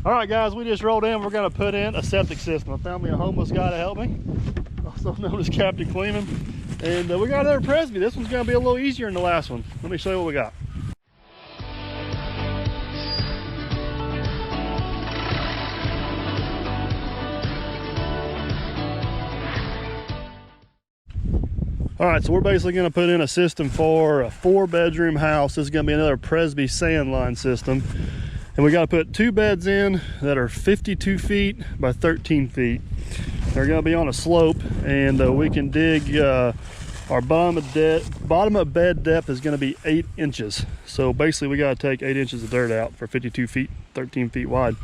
All right, guys, we just rolled in. We're gonna put in a septic system. I found me a homeless guy to help me, also known as Captain Kleeman. And we got another prseby. This one's gonna be a little easier than the last one. Let me show you what we got. All right, so we're basically gonna put in a system for a 4-bedroom house. This is gonna be another prseby sand line system. And we gotta put 2 beds in that are 52 feet by 13 feet. They're gonna be on a slope, and we can dig, our bottom of bed depth is gonna be 8 inches. So basically we gotta take 8 inches of dirt out for 52 feet, 13 feet wide.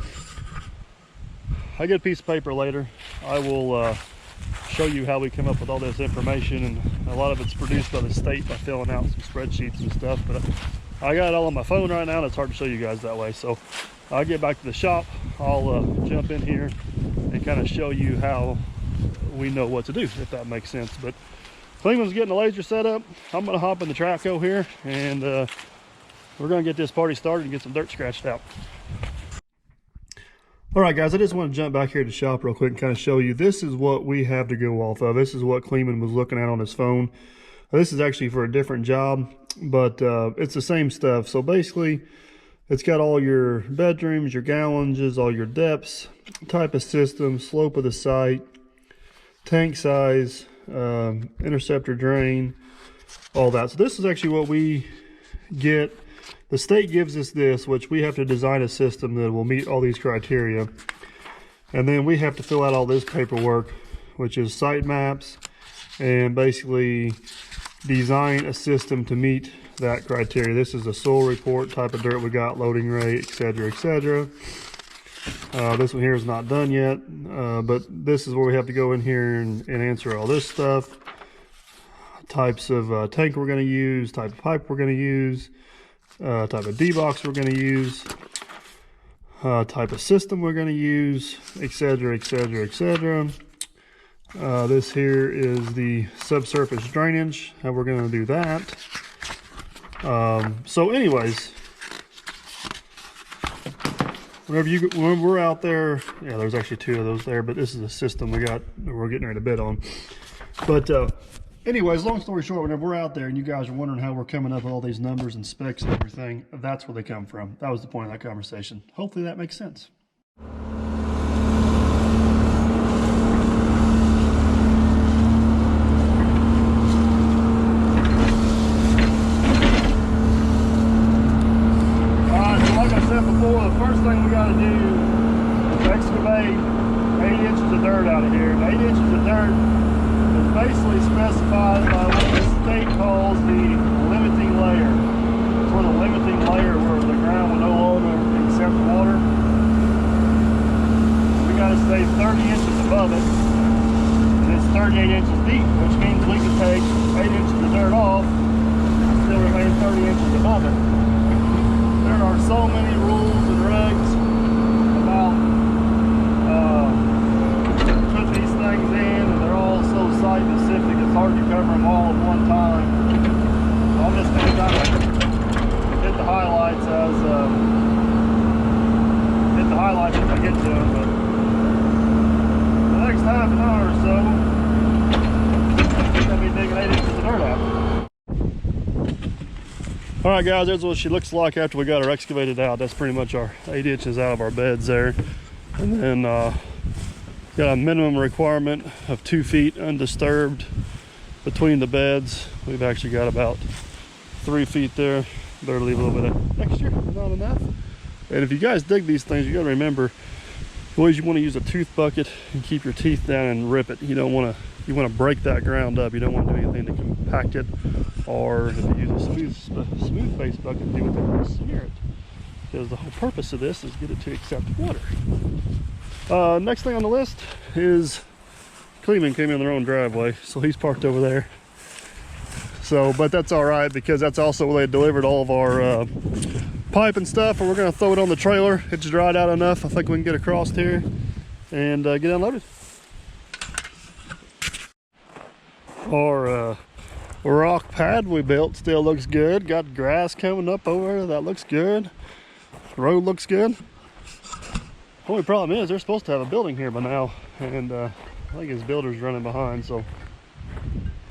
I get a piece of paper later. I will show you how we come up with all this information, and a lot of it's produced by the state by filling out some spreadsheets and stuff, but I got it all on my phone right now, and it's hard to show you guys that way. So I'll get back to the shop. I'll jump in here and kind of show you how we know what to do, if that makes sense. But Kleeman's getting the laser set up. I'm gonna hop in the Traco here, and we're gonna get this party started and get some dirt scratched out. All right, guys, I just want to jump back here to the shop real quick and kind of show you. This is what we have to go off of. This is what Kleeman was looking at on his phone. This is actually for a different job, but it's the same stuff. So basically, it's got all your bedrooms, your gallonges, all your depths, type of system, slope of the site, tank size, interceptor drain, all that. So this is actually what we get. The state gives us this, which we have to design a system that will meet all these criteria. And then we have to fill out all this paperwork, which is site maps, and basically design a system to meet that criteria. This is a soil report, type of dirt we got, loading rate, etc., etc. This one here is not done yet, but this is where we have to go in here and answer all this stuff. Types of tank we're going to use, type of pipe we're going to use, type of D-box we're going to use, type of system we're going to use, etc., etc., etc. This here is the subsurface drainage, how we're going to do that. So anyways, when we're out there, yeah, there's actually 2 of those there, but this is the system we're getting ready to bid on. But anyways, long story short, whenever we're out there and you guys are wondering how we're coming up with all these numbers and specs and everything, that's where they come from. That was the point of that conversation. Hopefully that makes sense. Before, the first thing we got to do is excavate 8 inches of dirt out of here. And 8 inches of dirt is basically specified by what the state calls the limiting layer. It's where the limiting layer where the ground will no longer accept water. We got to stay 30 inches above it, and it's 38 inches deep, which means we can take 8 inches of dirt off and still remain 30 inches above it. There are so many rules and regs about putting these things in, and they're all so site specific, it's hard to cover them all at one time. So I'm just going to kind of hit the highlights as I get to them. But the next half an hour or so, I'm going to be digging 8 inches of dirt out. All right, guys, there's what she looks like after we got her excavated out. That's pretty much our 8 inches out of our beds there. And then got a minimum requirement of 2 feet undisturbed between the beds. We've actually got about 3 feet there. Better leave a little bit of extra, not enough. And if you guys dig these things, you gotta remember, always you wanna use a tooth bucket and keep your teeth down and rip it. You don't wanna, you wanna break that ground up. You don't wanna do anything to compact it, or if you use a smooth face bucket, do anything to smear it. Because the whole purpose of this is get it to accept water. Next thing on the list is Kleeman came in their own driveway, so he's parked over there. So, but that's all right, because that's also where they delivered all of our pipe and stuff, and we're gonna throw it on the trailer. It's dried out enough. I think we can get across here and get unloaded. Our rock pad we built still looks good. Got grass coming up over there. That looks good. The road looks good. Only problem is they're supposed to have a building here by now, and I think his builder's running behind, so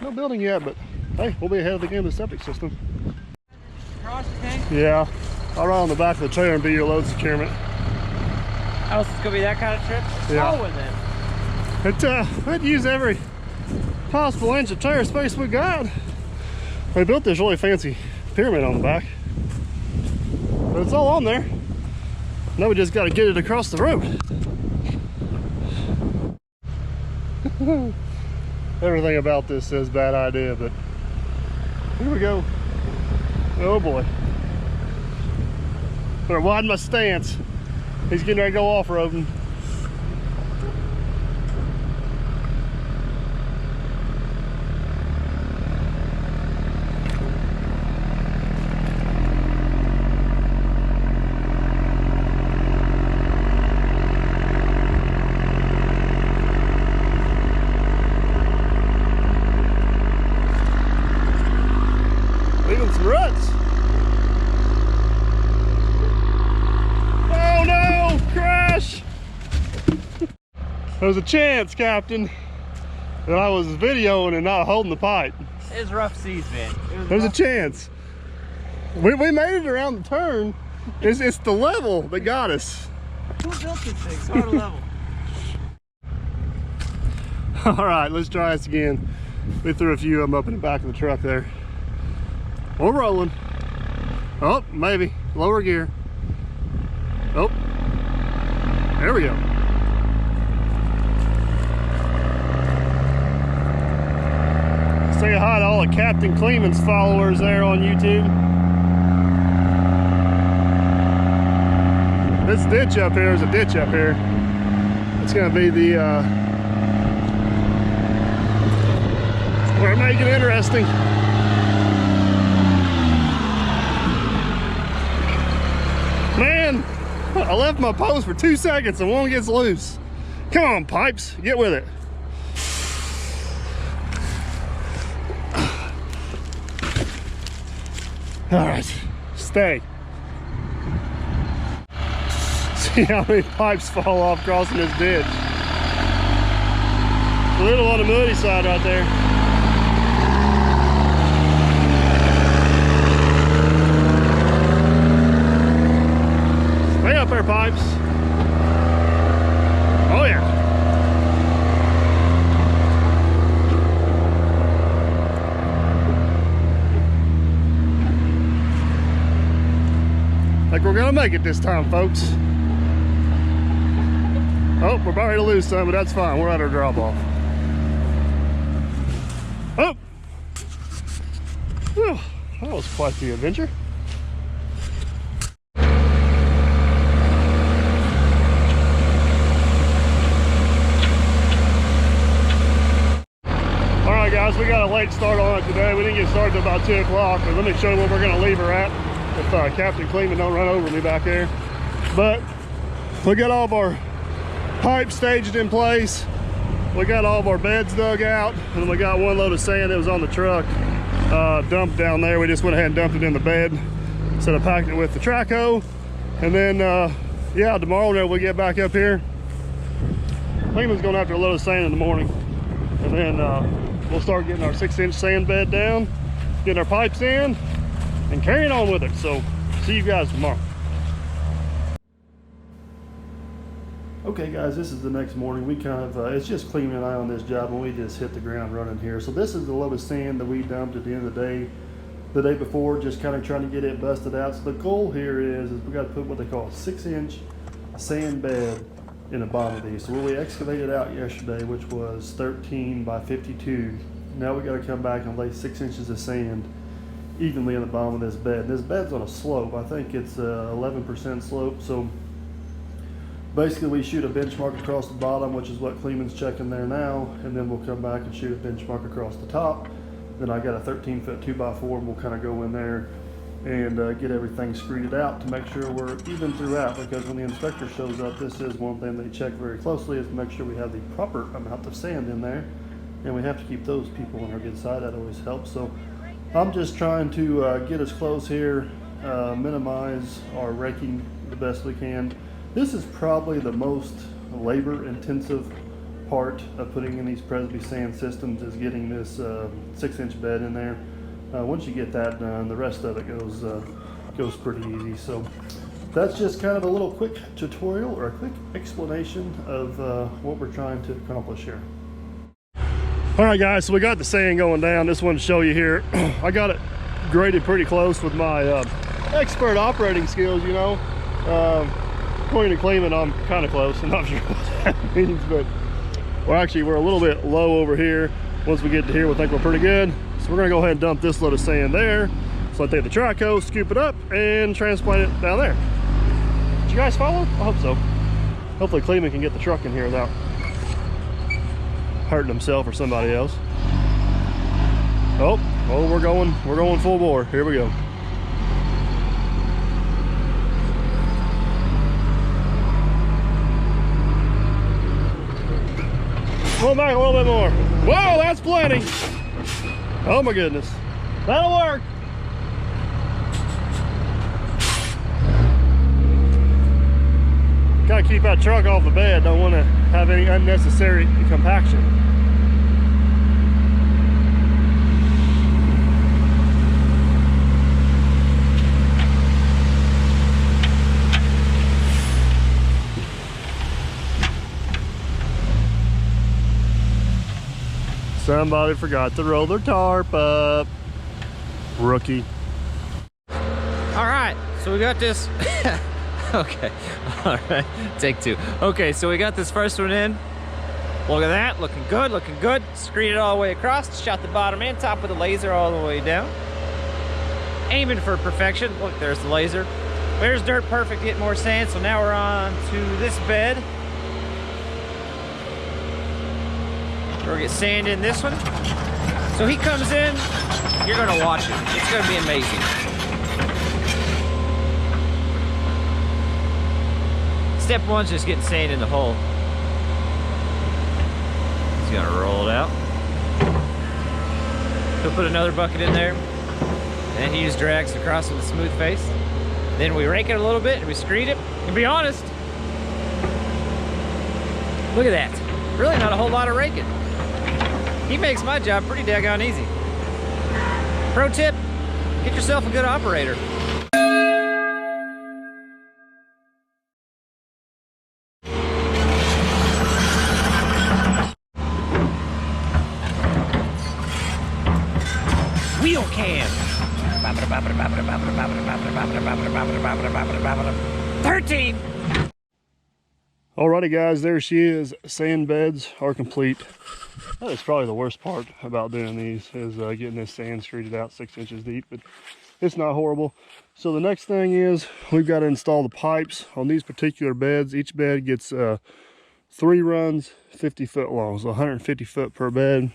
no building yet, but hey, we'll be ahead of the game with the septic system. Cross the tank? Yeah, I'll ride on the back of the trailer and be your load securement. Oh, it's gonna be that kind of trip? Yeah. Slow with it. I'd use every possible inch of trailer space we got. They built this really fancy pyramid on the back, but it's all on there. Now we just got to get it across the road. Everything about this says bad idea, but here we go. Oh boy. Better widen my stance. He's getting ready to go off-roading. Leaving some ruts. Oh no, crash! There's a chance, Captain, that I was videoing and not holding the pipe. It was rough seas, man. There's a chance. We made it around the turn. It's the level that got us. Who built this thing? It's hard to level. All right, let's try this again. We threw a few of them up in the back of the truck there. We're rolling. Oh, maybe. Lower gear. Oh, there we go. Say hi to all of Captain Kleeman's followers there on YouTube. This ditch up here is a ditch up here. It's gonna be the, we're making it interesting. Man, I left my post for 2 seconds and one gets loose. Come on, pipes, get with it. All right, stay. See how many pipes fall off crossing this ditch. A little on the muddy side right there. Stay up there, pipes. Oh yeah. Like we're gonna make it this time, folks. Oh, we're about ready to lose some, but that's fine. We're at our drop off. Oh! Whew, that was quite the adventure. Alright guys, we got a late start on it today. We didn't get started until about 2 o'clock, but let me show you where we're going to leave her at if Captain Kleeman don't run over me back there. But we got all of our pipes staged in place. We got all of our beds dug out, and we got one load of sand that was on the truck dumped down there. We just went ahead and dumped it in the bed instead of packing it with the track hoe. And then yeah, tomorrow whenever we get back up here, Kleeman's going after a load of sand in the morning, and then we'll start getting our 6-inch sand bed down, getting our pipes in, and carrying on with it. So see you guys tomorrow. Okay guys, this is the next morning. We kind of, it's just Kleeman and I on this job, and we just hit the ground running here. So this is the load of sand that we dumped at the end of the day before, just kind of trying to get it busted out. So the goal here is we got to put what they call a 6-inch sand bed in the bottom of these. So what we excavated out yesterday, which was 13 by 52, now we got to come back and lay 6 inches of sand evenly in the bottom of this bed. This bed's on a slope. I think it's 11% slope. So basically we shoot a benchmark across the bottom, which is what Kleeman's checking there now, and then we'll come back and shoot a benchmark across the top. Then I got a 13-foot 2x4, and we'll kind of go in there and get everything screeded out to make sure we're even throughout, because when the inspector shows up, this is one thing they check very closely, is to make sure we have the proper amount of sand in there, and we have to keep those people on our good side. That always helps. So I'm just trying to get us close here, minimize our raking the best we can. This is probably the most labor intensive part of putting in these prseby sand systems, is getting this 6-inch bed in there. Once you get that done, the rest of it goes pretty easy. So that's just kind of a little quick tutorial or a quick explanation of what we're trying to accomplish here. All right guys, so we got the sand going down. Just wanted to show you here. I got it graded pretty close with my expert operating skills, you know. According to Kleeman, I'm kind of close. I'm not sure what that means, but we're a little bit low over here. Once we get to here, we'll think we're pretty good. So we're gonna go ahead and dump this load of sand there. So I take the track hose, scoop it up, and transplant it down there. Did you guys follow? I hope so. Hopefully Kleeman can get the truck in here without hurting himself or somebody else. Oh, we're going full bore. Here we go. Pull back a little bit more. Whoa, that's plenty. Oh my goodness. That'll work. Gotta keep that truck off the bed. Don't want to have any unnecessary compaction. Somebody forgot to roll their tarp up. Rookie. All right, so we got this. Okay, all right, take two. Okay, so we got this first one in. Look at that, looking good, looking good. Screen it all the way across, shot the bottom and top with the laser all the way down. Aiming for perfection. Look, there's the laser. There's dirt perfect, get more sand. So now we're on to this bed. We'll get sand in this one. So he comes in, you're gonna watch it. It's gonna be amazing. Step one's just getting sand in the hole. He's gonna roll it out. He'll put another bucket in there, and he just drags it across with a smooth face. Then we rake it a little bit and we screed it. And be honest, look at that. Really not a whole lot of raking. He makes my job pretty daggone easy. Pro tip, get yourself a good operator. Wheel cam. 13. Alrighty guys, there she is. Sand beds are complete. That is probably the worst part about doing these, is getting this sand screeded out 6 inches deep, but it's not horrible. So the next thing is we've got to install the pipes on these particular beds. Each bed gets 3 runs, 50 foot long, so 150 foot per bed.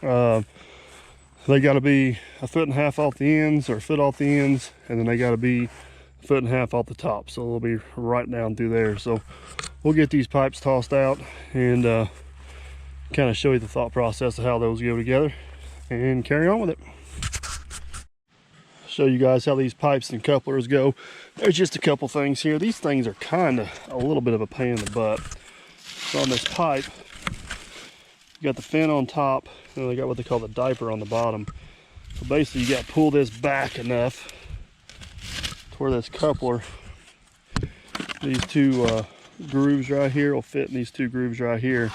They got to be 1.5 feet off the ends, or a foot off the ends, and then they got to be 1.5 feet off the top, so they'll be right down through there. So we'll get these pipes tossed out and kind of show you the thought process of how those go together and carry on with it. Show you guys how these pipes and couplers go. There's just a couple things here. These things are kind of a little bit of a pain in the butt. So on this pipe, you got the fin on top, and they got what they call the diaper on the bottom. So basically you got to pull this back enough to where this coupler, these two grooves right here will fit in these two grooves right here.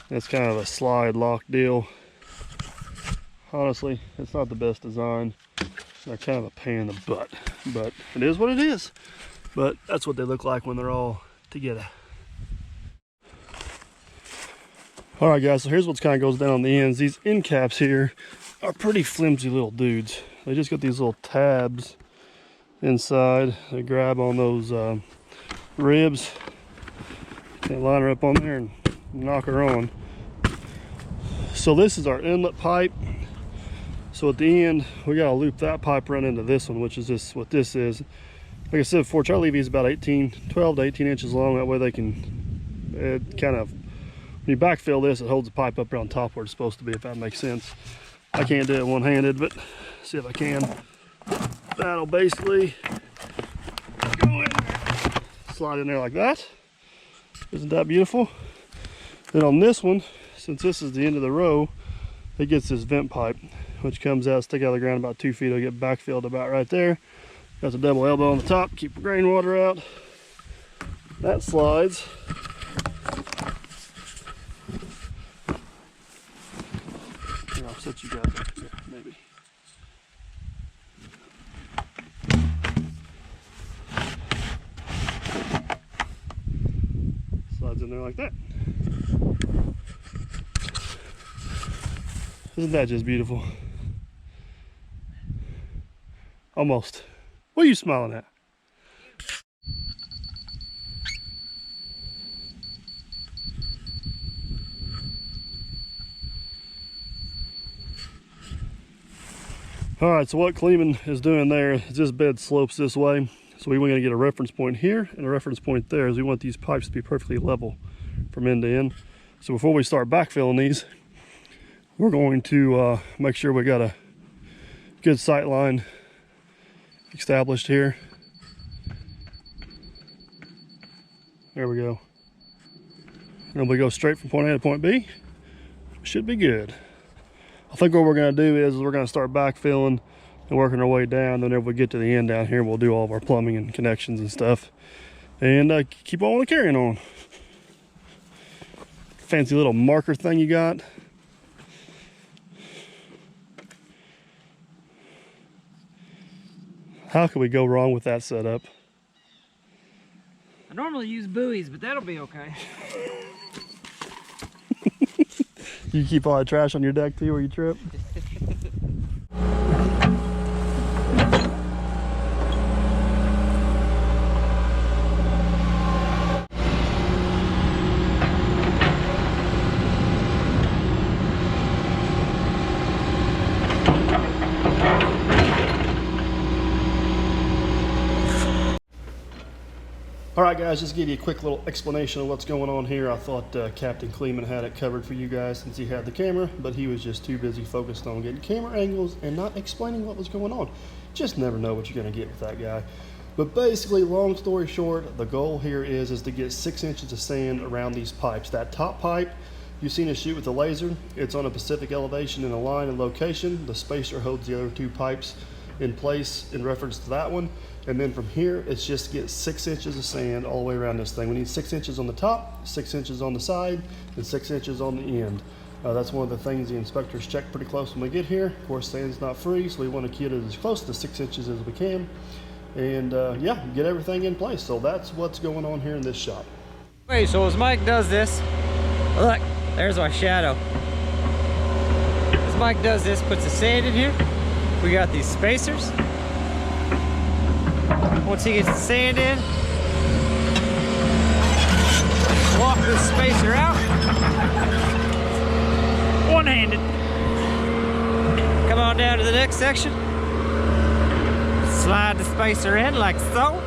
That's kind of a slide lock deal. Honestly, it's not the best design. They're kind of a pain in the butt, but it is what it is. But that's what they look like when they're all together. All right guys, so here's what kind of goes down on the ends. These end caps here are pretty flimsy little dudes. They just got these little tabs inside. They grab on those ribs. They line her up on there and knock her on. So this is our inlet pipe. So at the end, we gotta loop that pipe right into this one, which is this, what this is. Like I said before, try to leave these about 12 to 18 inches long. That way they can kind of, when you backfill this, it holds the pipe up around top where it's supposed to be, if that makes sense. I can't do it one-handed, but see if I can. That'll basically go in there. slide in there like that. Isn't that beautiful? Then on this one, since this is the end of the row, it gets this vent pipe, which comes out, stick out of the ground about 2 feet. It'll get backfilled about right there. Got the double elbow on the top, keep the rainwater out. That slides. Here, I'll set you guys up here, maybe. Slides in there like that. Isn't that just beautiful? Almost. What are you smiling at? All right, so what Kleeman is doing there is this bed slopes this way. So we want to get a reference point here and a reference point there, as we want these pipes to be perfectly level from end to end. So before we start backfilling these, we're going to make sure we got a good sight line established here. There we go. And we go straight from point A to point B. Should be good. I think what we're going to do is we're going to start backfilling and working our way down. Then if we get to the end down here, we'll do all of our plumbing and connections and stuff. And keep on with the carrying on. Fancy little marker thing you got. How could we go wrong with that setup? I normally use buoys, but that'll be okay. You keep all the trash on your deck too, where you trip? All right, guys, just to give you a quick little explanation of what's going on here. I thought Captain Kleeman had it covered for you guys since he had the camera, but he was just too busy focused on getting camera angles and not explaining what was going on. Just never know what you're going to get with that guy. But basically, long story short, the goal here is to get 6 inches of sand around these pipes. That top pipe, you've seen us shoot with a laser. It's on a specific elevation and a line and location. The spacer holds the other 2 pipes in place in reference to that one. And then from here, it's just to get 6 inches of sand all the way around this thing. We need 6 inches on the top, 6 inches on the side, and 6 inches on the end. That's one of the things the inspectors check pretty close when we get here. Of course, sand's not free, so we want to get it as close to 6 inches as we can. And yeah, get everything in place. So that's what's going on here in this shop. Okay, so as Mike does this, look, there's our shadow. As Mike does this, puts the sand in here. We got these spacers. Once he gets the sand in, walk this spacer out, one-handed. Come on down to the next section. Slide the spacer in like so.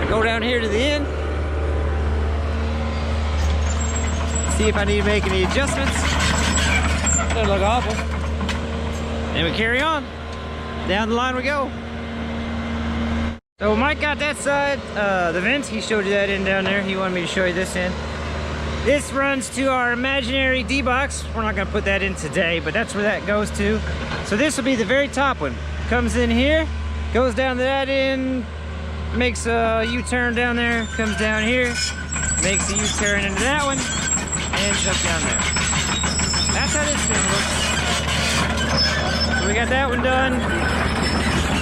Go down here to the end. See if I need to make any adjustments. Doesn't look awful. And we carry on. Down the line we go. So Mike got that side, the vents, he showed you that in down there. He wanted me to show you this in. This runs to our imaginary D-box. We're not gonna put that in today, but that's where that goes to. So this will be the very top one. Comes in here, goes down to that end, makes a U-turn down there, comes down here, makes a U-turn into that one, and ends up down there. That's how this thing looks. So we got that one done.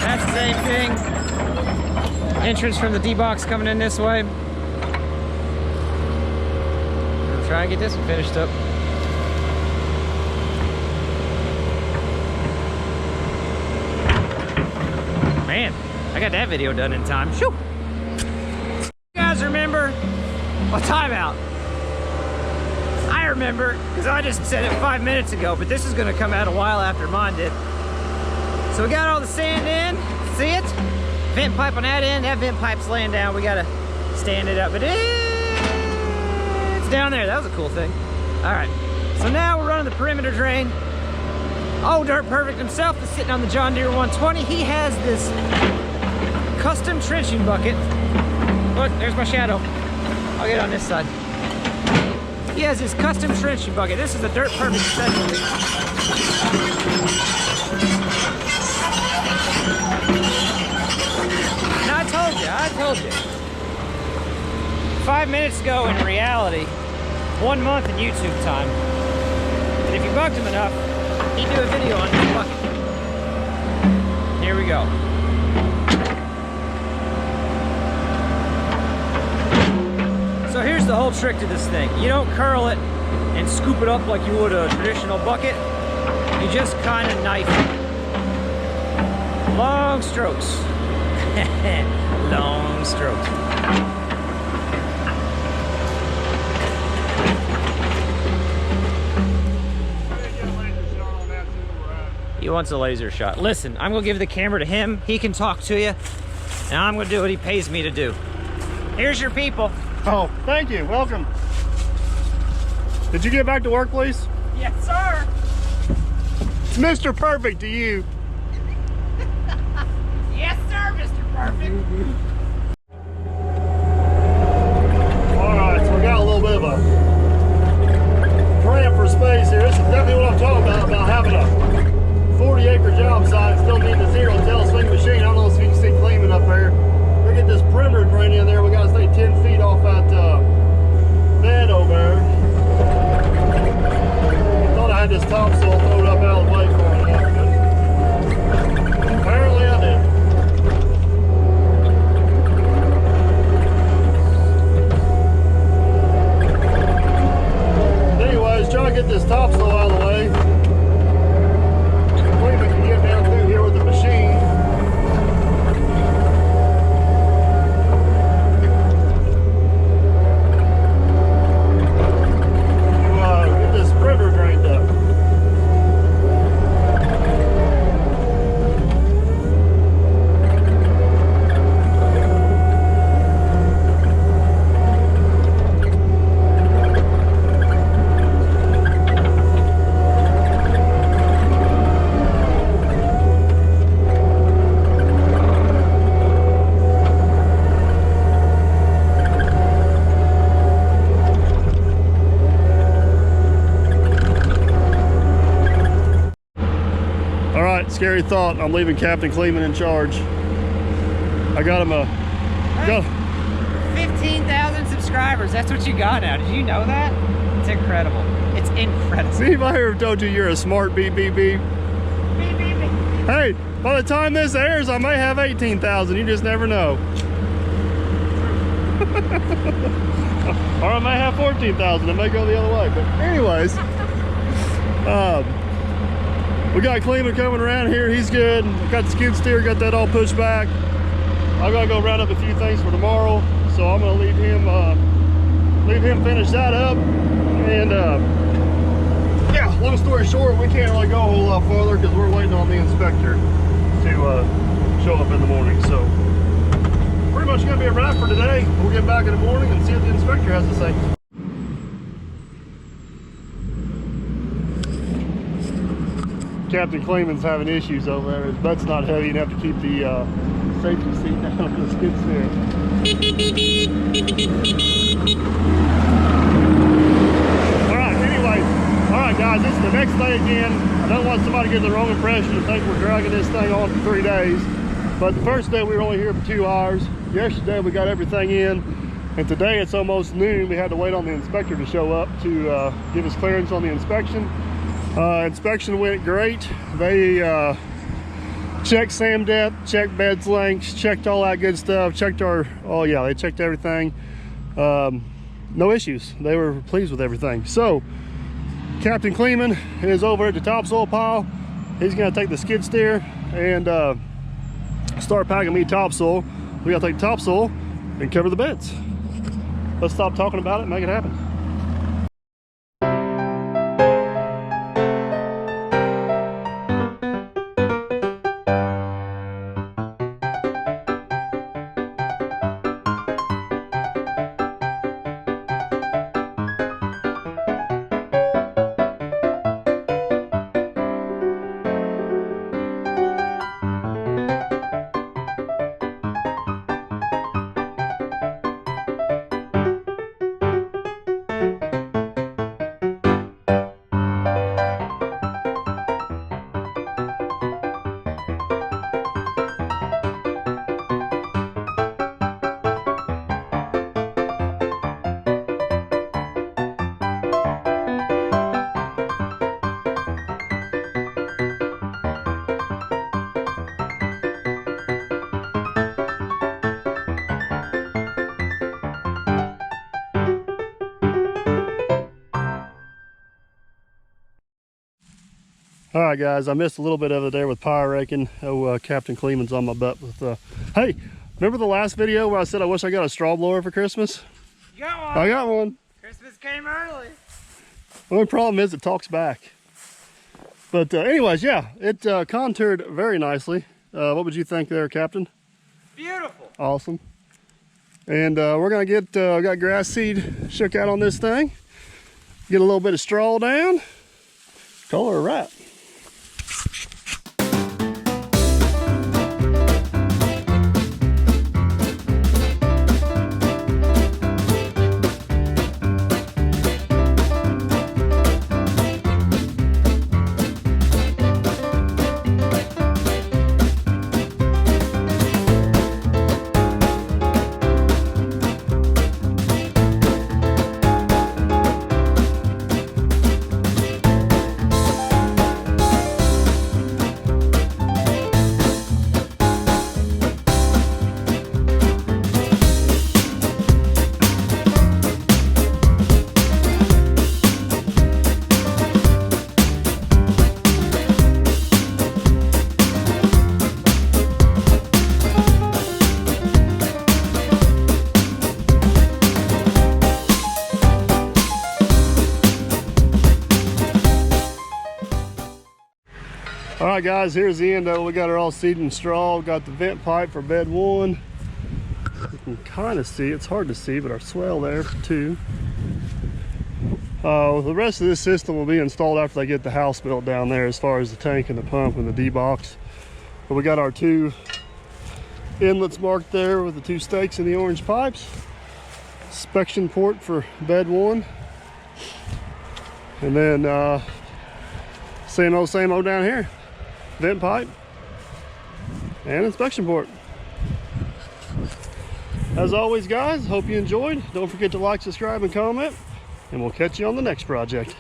That's the same thing. Entrance from the D-box coming in this way. We'll try and get this one finished up. Man, I got that video done in time. Shoo! You guys remember a timeout? I remember, because I just said it 5 minutes ago, but this is going to come out a while after mine did. So we got all the sand in, see it? Vent pipe on that end, that vent pipe's laying down. We got to stand it up, but it's down there. That was a cool thing. All right, so now we're running the perimeter drain. Oh, Dirt Perfect himself is sitting on the John Deere 120. He has this custom trenching bucket. Look, there's my shadow. I'll get on this side. He has his custom trenching bucket. This is a dirt perfect specialty. And I told you. 5 minutes ago in reality, 1 month in YouTube time. And if you bugged him enough, he'd do a video on this bucket. Here we go. So here's the whole trick to this thing. You don't curl it and scoop it up like you would a traditional bucket. You just kind of knife it. Long strokes. Long strokes. He wants a laser shot. Listen, I'm gonna give the camera to him. He can talk to you, and I'm gonna do what he pays me to do. Here's your people. Oh, thank you. Welcome. Did you get back to work, please? Yes, sir. It's Mr. Perfect to you. Yes, sir, Mr. Perfect. All right, so we got a little bit of a cramp for space here. This is definitely what I'm talking about having a 40-acre job site, still needing a zero-tail swing machine. I don't know if you can see Kleeman up there. We get this perimeter drain in there. We got to stay 10 feet off that bed over there. I thought I had this topsoil thrown up out of the way for me, but apparently I did. Anyways, trying to get this topsoil out of the way. Kleeman can get down through here with the machine. Get this perimeter drained up. Scary thought, I'm leaving Captain Kleeman in charge. I got him a... Hey, 15,000 subscribers, that's what you got now. Did you know that? It's incredible. It's incredible. See if I ever told you you're a smart beep, beep, beep. Beep, beep, beep. Hey, by the time this airs, I may have 18,000. You just never know. Or I may have 14,000. It may go the other way. But anyways, we got Kleeman coming around here. He's good. Got the skid steer, got that all pushed back. I gotta go round up a few things for tomorrow, so I'm gonna leave him finish that up. And yeah, long story short, we can't really go a whole lot farther because we're waiting on the inspector to show up in the morning. So pretty much gonna be a wrap for today. We'll get back in the morning and see what the inspector has to say. Captain Kleeman's having issues over there. His butt's not heavy enough to keep the safety seat down on the skid steer. Alright guys, this is the next day again. I don't want somebody to get the wrong impression and think we're dragging this thing on for 3 days. But the first day we were only here for 2 hours. Yesterday we got everything in. And today it's almost noon. We had to wait on the inspector to show up to give us clearance on the inspection. Inspection went great. They checked SAM depth, checked beds lengths, checked all that good stuff, checked our, oh yeah, they checked everything. No issues. They were pleased with everything. So Captain Kleeman is over at the topsoil pile. He's gonna take the skid steer and start packing me topsoil. We gotta take the topsoil and cover the beds. Let's stop talking about it and make it happen. All right, guys, I missed a little bit of it there with power raking. Captain Kleeman's on my butt with hey, remember the last video where I said I wish I got a straw blower for Christmas? You got one. I got one. Christmas came early. The only problem is it talks back. But anyways, yeah, it contoured very nicely. What would you think there, Captain? Beautiful. Awesome. And we're gonna get, got grass seed shook out on this thing. Get a little bit of straw down. Call her a wrap. All right, guys, here's the end of it. We got her all seeded in straw. Got the vent pipe for bed 1. You can kind of see, it's hard to see, but our swell there for 2. The rest of this system will be installed after they get the house built down there, as far as the tank and the pump and the D-box. But we got our 2 inlets marked there with the 2 stakes in the orange pipes. Suction port for bed 1. And then same old down here. Vent pipe and inspection port. As always, guys, hope you enjoyed. Don't forget to like, subscribe, and comment, and we'll catch you on the next project.